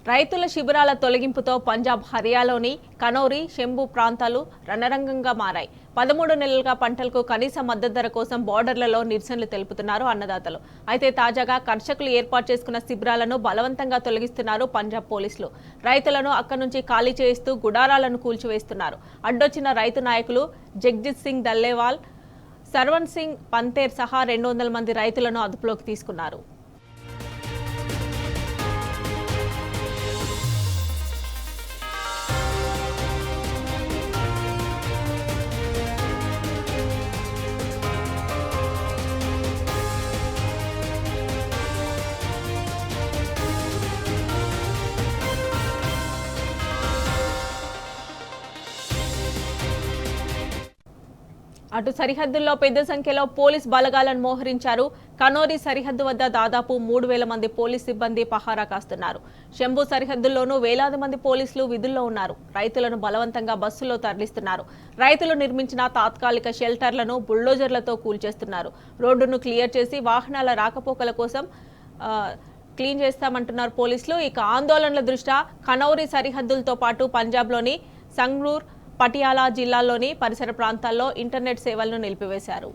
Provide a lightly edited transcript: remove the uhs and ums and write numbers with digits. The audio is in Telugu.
రైతుల శిబిరాల తొలగింపుతో పంజాబ్ హర్యానాలోని కనౌరి, శంభు ప్రాంతాలు రణరంగంగా మారాయి. 13 నెలలుగా పంటలకు కనీస మద్దతు ధర కోసం బోర్డర్లలో నిరసనలు తెలుపుతున్నారు అన్నదాతలు. అయితే తాజాగా కర్షకులు ఏర్పాటు చేసుకున్న శిబిరాలను బలవంతంగా తొలగిస్తున్నారు పంజాబ్ పోలీసులు. రైతులను అక్కడి నుంచి ఖాళీ చేయిస్తూ గుడారాలను కూల్చివేస్తున్నారు. అడ్డొచ్చిన రైతు నాయకులు జగ్జిత్ సింగ్ దల్లేవాల్, సర్వన్ సింగ్ పంతేర్ సహా 200 మంది రైతులను అదుపులోకి తీసుకున్నారు. అటు సరిహద్దుల్లో పెద్ద సంఖ్యలో పోలీస్ బలగాలను మోహరించారు. కనౌరి సరిహద్దు వద్ద దాదాపు 3000 మంది పోలీస్ సిబ్బంది పహారా కాస్తున్నారు. శంభు సరిహద్దుల్లోనూ వేలాది మంది పోలీసులు విధుల్లో ఉన్నారు. రైతులను బలవంతంగా బస్సుల్లో తరలిస్తున్నారు. రైతులు నిర్మించిన తాత్కాలిక షెల్టర్లను బుల్డోజర్లతో కూల్చేస్తున్నారు. రోడ్డును క్లియర్ చేసి వాహనాల రాకపోకల కోసం క్లీన్ చేస్తామంటున్నారు పోలీసులు. ఇక ఆందోళనల దృష్ట్యా కనౌరి సరిహద్దులతో పాటు పంజాబ్లోని సంగ్రూర్, పటియాలా జిల్లాల్లోని పరిసర ప్రాంతాల్లో ఇంటర్నెట్ సేవలను నిలిపివేశారు.